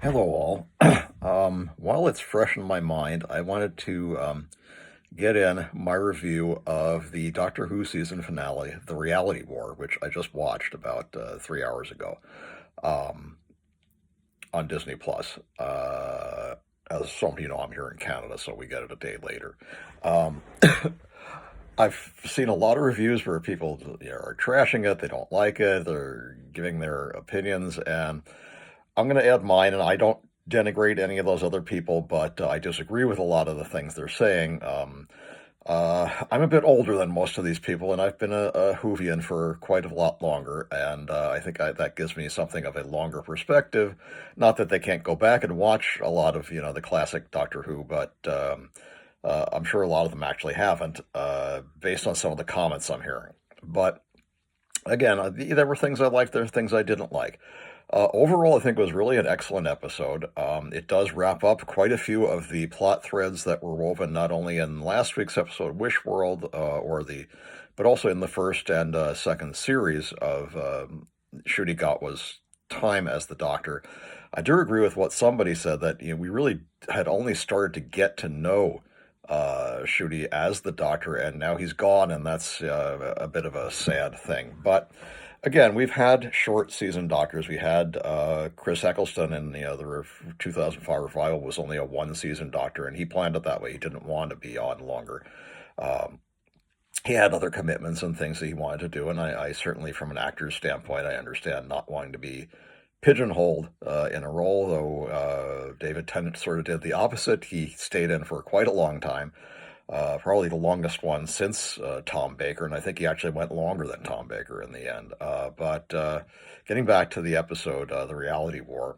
Hello, all. While it's fresh in my mind, I wanted to get in my review of the Doctor Who season finale, The Reality War, which I just watched about 3 hours ago um, on Disney Plus. As some of you know, I'm here in Canada, so we get it a day later. Um, I've seen a lot of reviews where people are trashing it, they don't like it, they're giving their opinions, and I'm going to add mine, and I don't denigrate any of those other people, but I disagree with a lot of the things they're saying. I'm a bit older than most of these people, and I've been a Whovian for quite a lot longer, and I think that gives me something of a longer perspective. Not that they can't go back and watch a lot of, the classic Doctor Who, but I'm sure a lot of them actually haven't, based on some of the comments I'm hearing. But again, there were things I liked, there were things I didn't like. Overall, I think it was really an excellent episode. It does wrap up quite a few of the plot threads that were woven not only in last week's episode, Wish World, but also in the first and second series of Ncuti Gatwa's time as the Doctor. I do agree with what somebody said that we really had only started to get to know Ncuti as the Doctor, and now he's gone, and that's a bit of a sad thing. But again, we've had short season Doctors. We had Chris Eccleston in the 2005 revival was only a one season Doctor, and he planned it that way. He didn't want to be on longer. Um, he had other commitments and things that he wanted to do, and I certainly, from an actor's standpoint, I understand not wanting to be pigeonholed in a role. Though David Tennant sort of did the opposite. He stayed in for quite a long time, probably the longest one since Tom Baker, and I think he actually went longer than Tom Baker in the end. But getting back to the episode, The Reality War,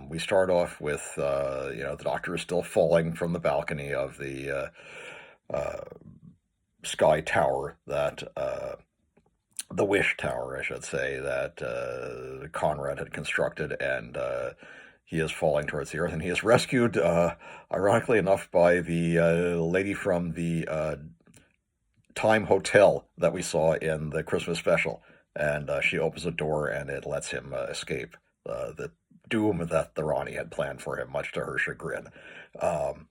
we start off with, the Doctor is still falling from the balcony of the Sky Tower the Wish Tower, I should say, that Conrad had constructed, and he is falling towards the earth, and he is rescued, ironically enough, by the lady from the Time Hotel that we saw in the Christmas special, and she opens a door, and it lets him escape the doom that the Ronnie had planned for him, much to her chagrin. Um,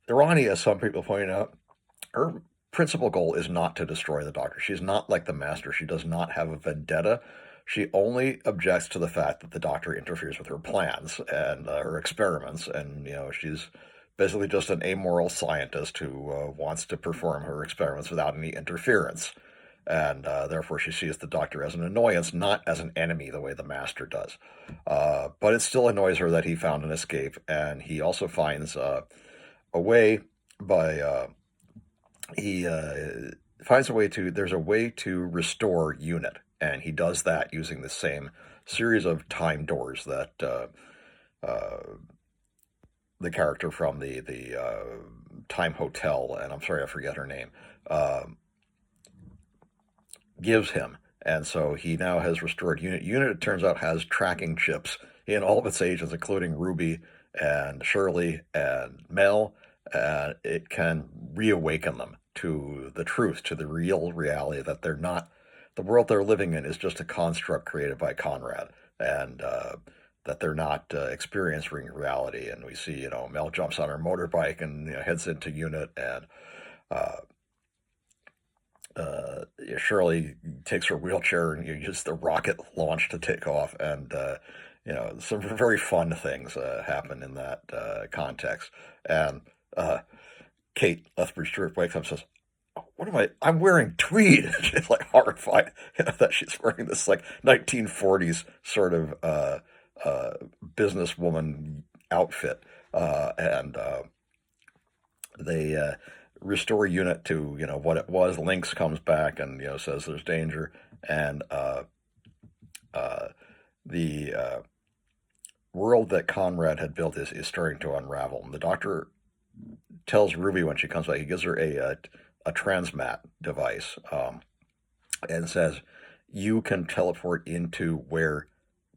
the Ronnie, as some people point out, her principal goal is not to destroy the Doctor. She's not like the Master. She does not have a vendetta. She only objects to the fact that the Doctor interferes with her plans and her experiments, and she's basically just an amoral scientist who wants to perform her experiments without any interference. And therefore, she sees the Doctor as an annoyance, not as an enemy the way the Master does. But it still annoys her that he found an escape, and he also finds a way by he finds a way to there's a way to restore unit, and he does that using the same series of time doors that the character from the Time Hotel, and I'm sorry I forget her name, gives him. And so he now has restored unit. Unit, it turns out, has tracking chips in all of its agents, including Ruby and Shirley and Mel, and it can reawaken them to the truth, to the real reality that they're not, the world they're living in is just a construct created by Conrad, and that they're not experiencing reality. And we see, Mel jumps on her motorbike and heads into unit, and uh, Shirley takes her wheelchair and you use the rocket launch to take off, and some very fun things happen in that context. And Kate Lethbridge Stewart wakes up and says, "What am I? I'm wearing tweed." She's like horrified that she's wearing this like 1940s sort of businesswoman outfit, and they restore unit to what it was. Lynx comes back and says there's danger, and uh, the world that Conrad had built is starting to unravel. And the Doctor tells Ruby when she comes back, he gives her a transmat device, and says you can teleport into where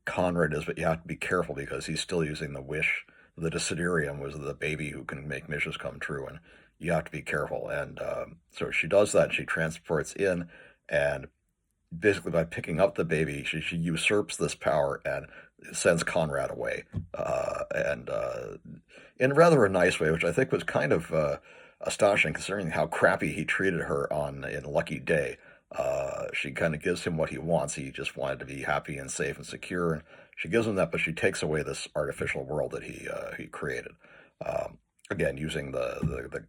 Conrad is, but you have to be careful because he's still using the wish. The Desiderium was the baby who can make wishes come true, and you have to be careful. And so she does that. She transports in, and basically by picking up the baby, she usurps this power and sends Conrad away, and in rather a nice way, which I think was kind of astonishing considering how crappy he treated her on in Lucky Day. She kind of gives him what he wants. He just wanted to be happy and safe and secure, and she gives him that, but she takes away this artificial world that he created. Again, using the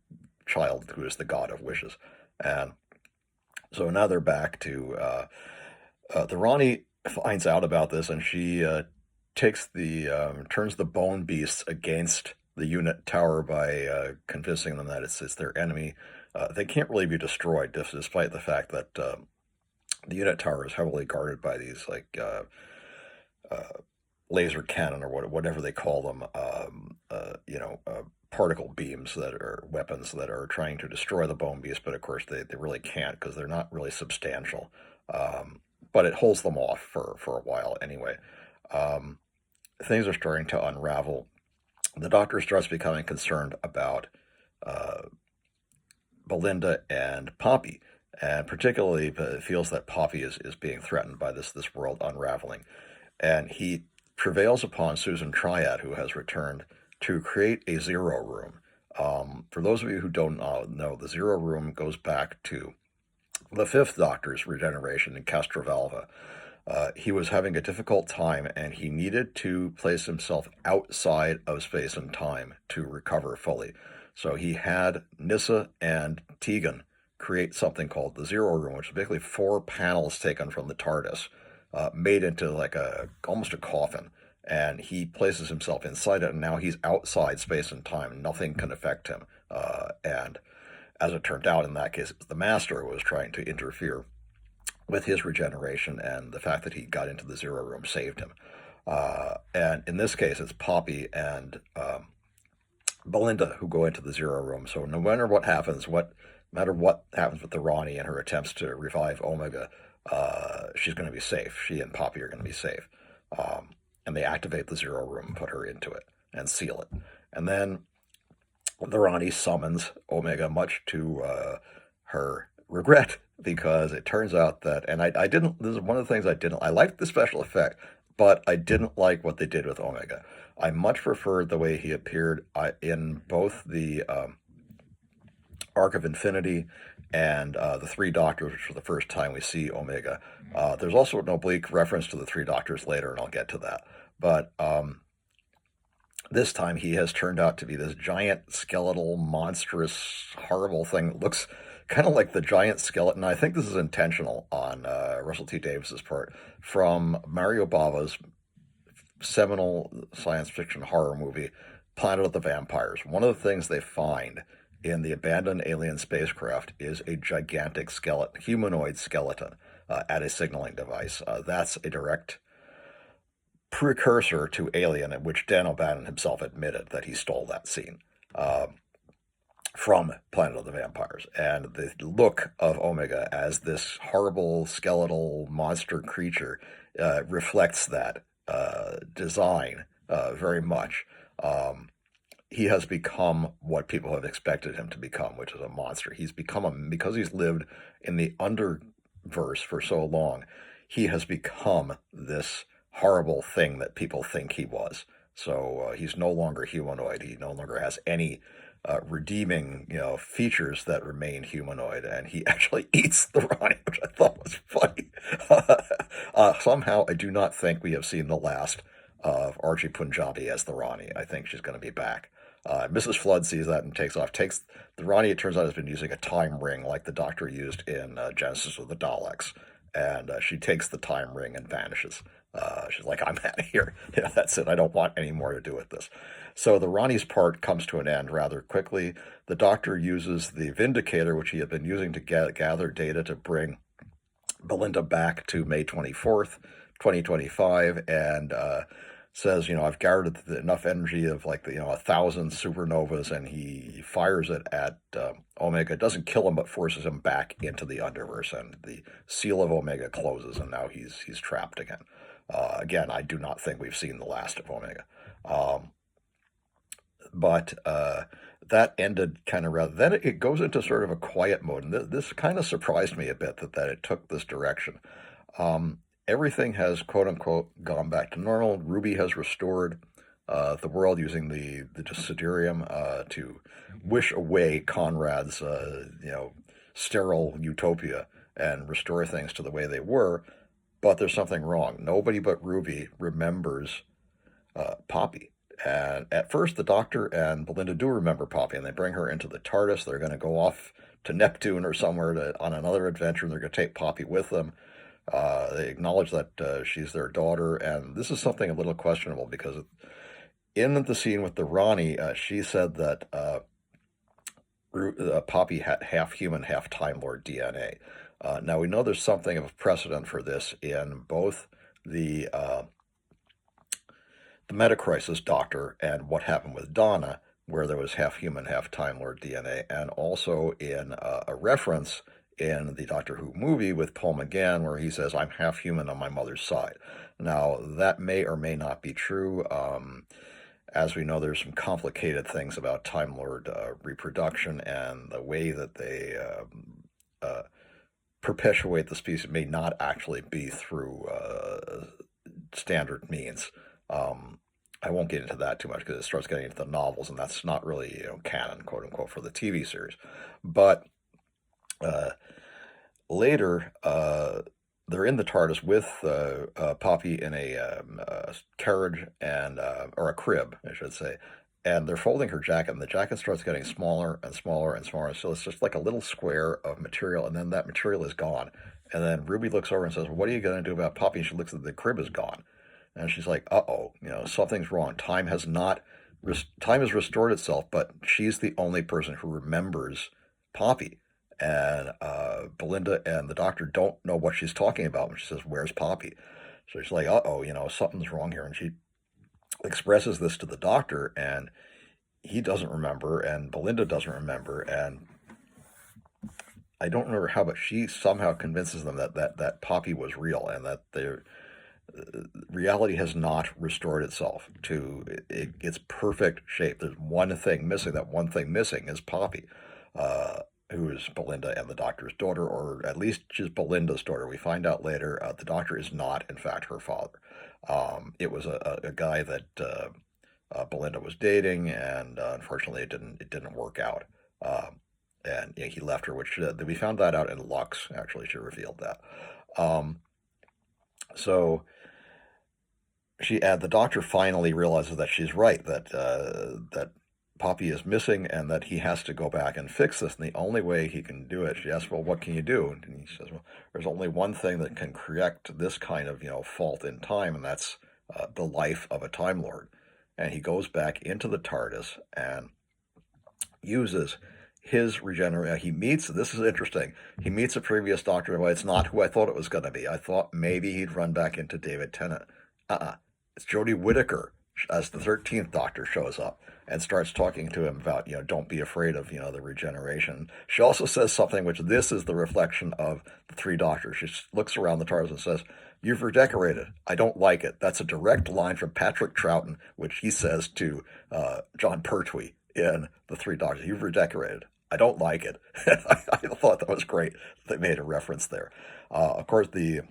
child who is the god of wishes, and so now they're back to the Ronnie finds out about this, and she takes the turns the bone beasts against the unit tower by convincing them that it's their enemy. They can't really be destroyed, despite the fact that the unit tower is heavily guarded by these like laser cannon or whatever they call them, particle beams that are weapons that are trying to destroy the bone beast, but of course they really can't because they're not really substantial. But it holds them off for a while anyway. Um, Things are starting to unravel. The Doctor starts becoming concerned about uh, Belinda and Poppy, and particularly feels that Poppy is being threatened by this world unraveling. And he prevails upon Susan Triad, who has returned, to create a zero room. For those of you who don't know, the zero room goes back to the fifth Doctor's regeneration in Castrovalva. He was having a difficult time, and he needed to place himself outside of space and time to recover fully. So he had Nyssa and Tegan create something called the Zero Room, which is basically four panels taken from the TARDIS, made into like almost a coffin. And he places himself inside it, and now he's outside space and time. Nothing can affect him. And as it turned out, in that case, the Master was trying to interfere with his regeneration, and the fact that he got into the Zero Room saved him. And in this case, it's Poppy and Belinda who go into the Zero Room. So no matter what happens, no matter what happens with the Ronnie and her attempts to revive Omega, she's going to be safe. She and Poppy are going to be safe. And they activate the Zero Room, put her into it, and seal it. And then the Ronnie summons Omega, much to her regret, because it turns out that, and I didn't, this is one of the things I liked the special effect, but I didn't like what they did with Omega. I much preferred the way he appeared in both the Arc of Infinity and the Three Doctors, which was the first time we see Omega. There's also an oblique reference to the Three Doctors later, and I'll get to that. But this time he has turned out to be this giant, skeletal, monstrous, horrible thing that looks kind of like the giant skeleton. I think this is intentional on Russell T Davis's part, from Mario Bava's seminal science fiction horror movie, Planet of the Vampires. One of the things they find in the abandoned alien spacecraft is a gigantic skeleton, humanoid skeleton, at a signaling device. That's a direct precursor to Alien, in which Dan O'Bannon himself admitted that he stole that scene from Planet of the Vampires. And the look of Omega as this horrible skeletal monster creature reflects that design very much. He has become what people have expected him to become, which is a monster. He's become because he's lived in the underverse for so long, he has become this horrible thing that people think he was. So he's no longer humanoid. He no longer has any redeeming, features that remain humanoid, and he actually eats the Ronnie, which I thought was funny. Somehow, I do not think we have seen the last of Archie Punjabi as the Ronnie. I think she's going to be back. Mrs. Flood sees that and takes off. Takes the Ronnie. It turns out has been using a time ring like the Doctor used in Genesis of the Daleks, and she takes the time ring and vanishes. She's like, I'm out of here. That's it. I don't want any more to do with this. So the Ronnie's part comes to an end rather quickly. The Doctor uses the Vindicator, which he had been using to gather data to bring Belinda back to May 24th, 2025, and says, I've gathered enough energy of 1,000 supernovas, and he fires it at Omega. It doesn't kill him, but forces him back into the underverse, and the seal of Omega closes, and now he's trapped again. Again, I do not think we've seen the last of Omega. But that ended kind of rather. Then it goes into sort of a quiet mode, and this kind of surprised me a bit that it took this direction. everything has quote unquote gone back to normal. Ruby has restored the world using the Desiderium to wish away Conrad's sterile utopia and restore things to the way they were. But there's something wrong. Nobody but Ruby remembers Poppy. And at first, the Doctor and Belinda do remember Poppy, and they bring her into the TARDIS. They're going to go off to Neptune or somewhere on another adventure, and they're going to take Poppy with them. They acknowledge that she's their daughter, and this is something a little questionable because in the scene with the Ronnie, she said that Poppy had half human, half Time Lord DNA. Now we know there's something of a precedent for this in both the Metacrisis Doctor and What Happened with Donna, where there was half human, half Time Lord DNA, and also in a reference in the Doctor Who movie with Paul McGann, where he says, "I'm half human on my mother's side." Now, that may or may not be true. As we know, there's some complicated things about Time Lord reproduction, and the way that they perpetuate the species may not actually be through standard means. I won't get into that too much because it starts getting into the novels, and that's not really canon, quote unquote, for the TV series. But later, they're in the TARDIS with Poppy in a carriage or a crib, I should say, and they're folding her jacket, and the jacket starts getting smaller and smaller and smaller. So it's just like a little square of material, and then that material is gone. And then Ruby looks over and says, "Well, what are you going to do about Poppy?" And she looks at the crib is gone. And she's like, "Uh-oh, something's wrong. Time has restored itself, but she's the only person who remembers Poppy." And Belinda and the Doctor don't know what she's talking about when she says, "Where's Poppy?" So she's like, "Uh-oh, something's wrong here." And she expresses this to the Doctor, and he doesn't remember, and Belinda doesn't remember, and I don't remember how, but she somehow convinces them that Poppy was real, and that reality has not restored itself to its perfect shape. There's one thing missing. That one thing missing is Poppy, who is Belinda and the Doctor's daughter, or at least she's Belinda's daughter. We find out later the Doctor is not, in fact, her father. It was a guy that Belinda was dating, and unfortunately, it didn't work out. And he left her, which we found that out in Lux. Actually, she revealed that. So the Doctor finally realizes that she's right, that Poppy is missing, and that he has to go back and fix this. And the only way he can do it, she asks, "Well, what can you do?" And he says, "Well, there's only one thing that can correct this kind of fault in time, and that's the life of a Time Lord." And he goes back into the TARDIS and uses his regeneration. He meets, this is interesting, he meets a previous Doctor. Well, it's not who I thought it was going to be. I thought maybe he'd run back into David Tennant. It's Jodie Whittaker as the 13th Doctor shows up and starts talking to him about, don't be afraid of, the regeneration. She also says something, which this is the reflection of the three Doctors. She looks around the TARDIS and says, "You've redecorated. I don't like it." That's a direct line from Patrick Troughton, which he says to John Pertwee in The Three Doctors. "You've redecorated. I don't like it." I thought that was great. They made a reference there. Of course, the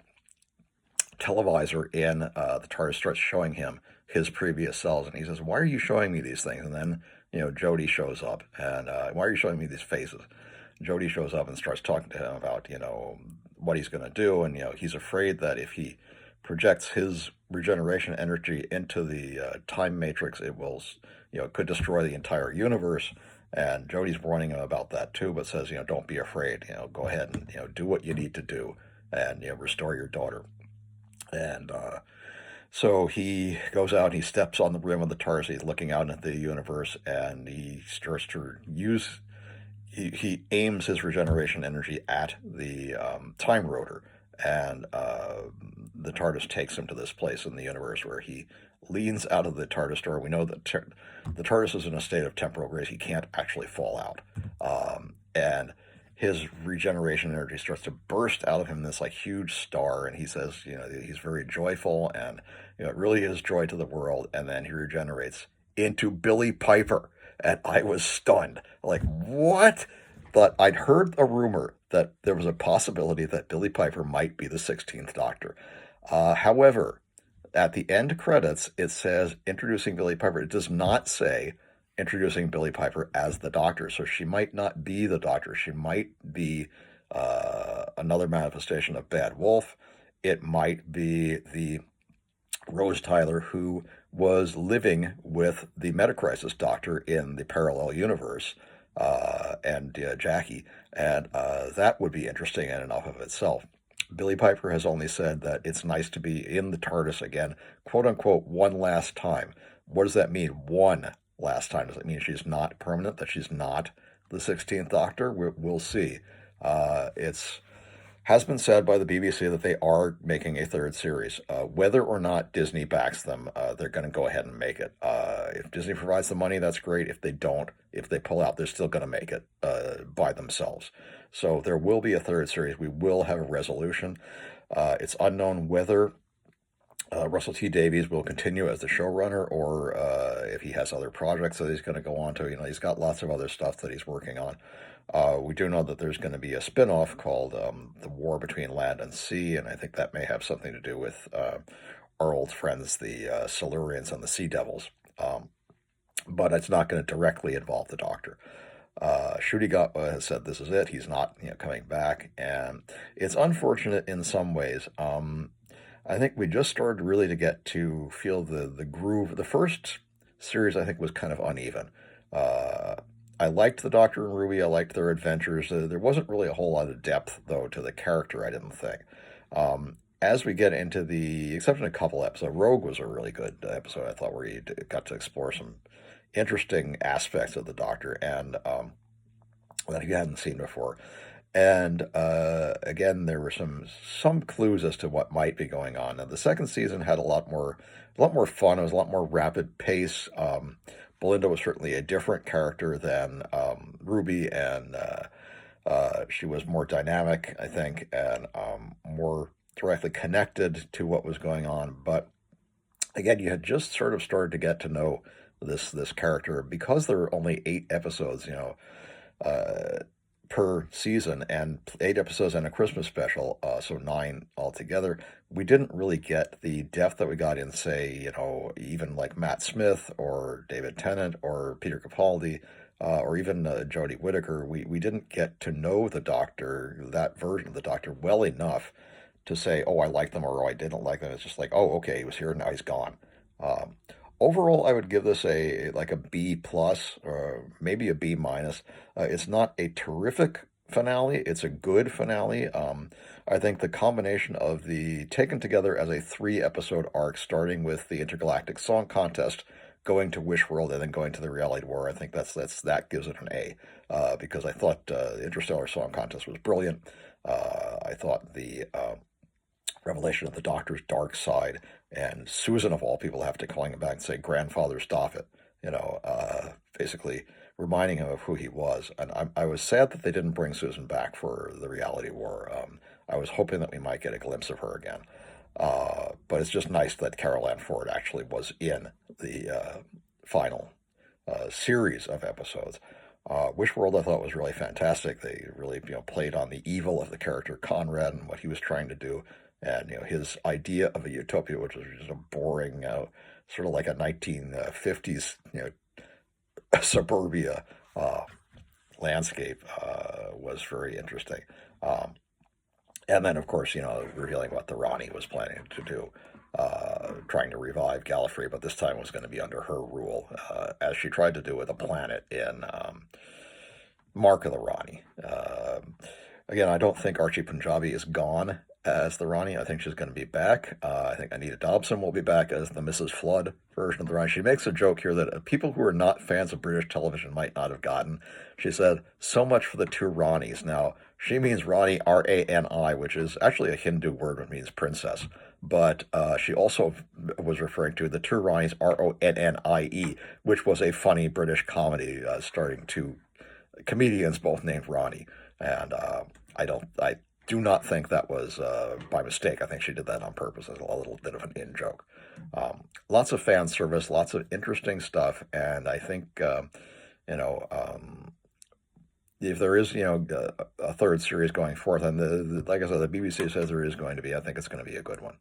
televisor in the TARDIS starts showing him his previous selves, and he says, "Why are you showing me these things?" And then, Jodie shows up, and "Why are you showing me these faces?" Jodie shows up and starts talking to him about, what he's going to do, and, he's afraid that if he projects his regeneration energy into the time matrix, it will, could destroy the entire universe. And Jodie's warning him about that too, but says, "Don't be afraid, go ahead and, do what you need to do and, restore your daughter." And so he goes out, he steps on the rim of the TARDIS, he's looking out into the universe, and he starts to he aims his regeneration energy at the time rotor, and the TARDIS takes him to this place in the universe where he leans out of the TARDIS door. We know that the TARDIS is in a state of temporal grace. He can't actually fall out. And his regeneration energy starts to burst out of him, this huge star, and he says, he's very joyful, and it really is joy to the world. And then he regenerates into Billie Piper, and I was stunned. Like, what? But I'd heard a rumor that there was a possibility that Billie Piper might be the 16th Doctor. However, at the end credits, it says introducing Billie Piper. It does not say introducing Billie Piper as the Doctor. So she might not be the Doctor. She might be another manifestation of Bad Wolf. It might be the Rose Tyler who was living with the Metacrisis Doctor in the parallel universe, and Jackie, and that would be interesting in and of itself. Billie Piper has only said that it's nice to be in the TARDIS again, quote unquote, one last time. What does that mean? One last time? Does it mean she's not permanent, that she's not the 16th Doctor? We'll see. It's has been said by the BBC that they are making a third series. Whether or not Disney backs them, they're going to go ahead and make it. If Disney provides the money, that's great. If they don't, if they pull out, they're still going to make it by themselves. So there will be a third series. We will have a resolution. It's unknown whether Russell T Davies will continue as the showrunner, or if he has other projects that he's going to go on to. He's got lots of other stuff that he's working on. We do know that there's going to be a spin-off called The War Between Land and Sea, and I think that may have something to do with our old friends, the Silurians and the Sea Devils. But it's not going to directly involve the Doctor. Ncuti Gatwa has said this is it. He's not coming back, and it's unfortunate in some ways. I think we just started really to get to feel the groove. The first series, I think, was kind of uneven. I liked the Doctor and Ruby. I liked their adventures. There wasn't really a whole lot of depth, though, to the character, I didn't think. As we get into the exception of a couple episodes, Rogue was a really good episode, I thought, where you got to explore some interesting aspects of the Doctor and that you hadn't seen before. And again, there were some clues as to what might be going on. Now, the second season had a lot more fun. It was a lot more rapid pace. Belinda was certainly a different character than Ruby, and she was more dynamic, I think, and more directly connected to what was going on. But again, you had just sort of started to get to know this character because there were only 8 episodes, per season, and 8 episodes and a Christmas special, so 9 altogether. We didn't really get the depth that we got in, say, even like Matt Smith or David Tennant or Peter Capaldi, or even Jodie Whittaker. We didn't get to know the Doctor, that version of the Doctor, well enough to say, oh, I like them or oh, I didn't like them. It's just like, oh, okay, he was here, now he's gone. Overall, I would give this a B plus or maybe a B minus. It's not a terrific finale. It's a good finale. I think the combination of the taken together as a 3-episode arc, starting with the Intergalactic Song Contest, going to Wish World, and then going to the Reality War, I think that gives it an A, because I thought the Interstellar Song Contest was brilliant. I thought the revelation of the Doctor's dark side, and Susan, of all people, have to calling him back and say, "Grandfather, stop it," basically reminding him of who he was. And I was sad that they didn't bring Susan back for the Reality War. I was hoping that we might get a glimpse of her again. But it's just nice that Carol Ann Ford actually was in the final series of episodes. Wishworld, I thought, was really fantastic. They really played on the evil of the character Conrad and what he was trying to do, and his idea of a utopia, which was just a boring, sort of like a 1950s suburbia landscape, was very interesting. And then, of course, revealing what the Ronnie was planning to do, trying to revive Gallifrey, but this time was going to be under her rule, as she tried to do with a planet in Mark of the Ronnie. Again, I don't think Archie Punjabi is gone as the Ronnie. I think she's going to be back. I think Anita Dobson will be back as the Mrs. Flood version of the Ronnie. She makes a joke here that people who are not fans of British television might not have gotten. She said, "So much for the 2 Ronnies." Now, she means Rani, R-A-N-I, which is actually a Hindu word that means princess. But she also was referring to the 2 Ronnies, R-O-N-N-I-E, which was a funny British comedy starring 2 comedians, both named Ronnie. And I do not think that was by mistake. I think she did that on purpose as a little bit of an in-joke. Lots of fan service, lots of interesting stuff, and I think, if there is, a third series going forth, and like I said, the BBC says there is going to be, I think it's going to be a good one.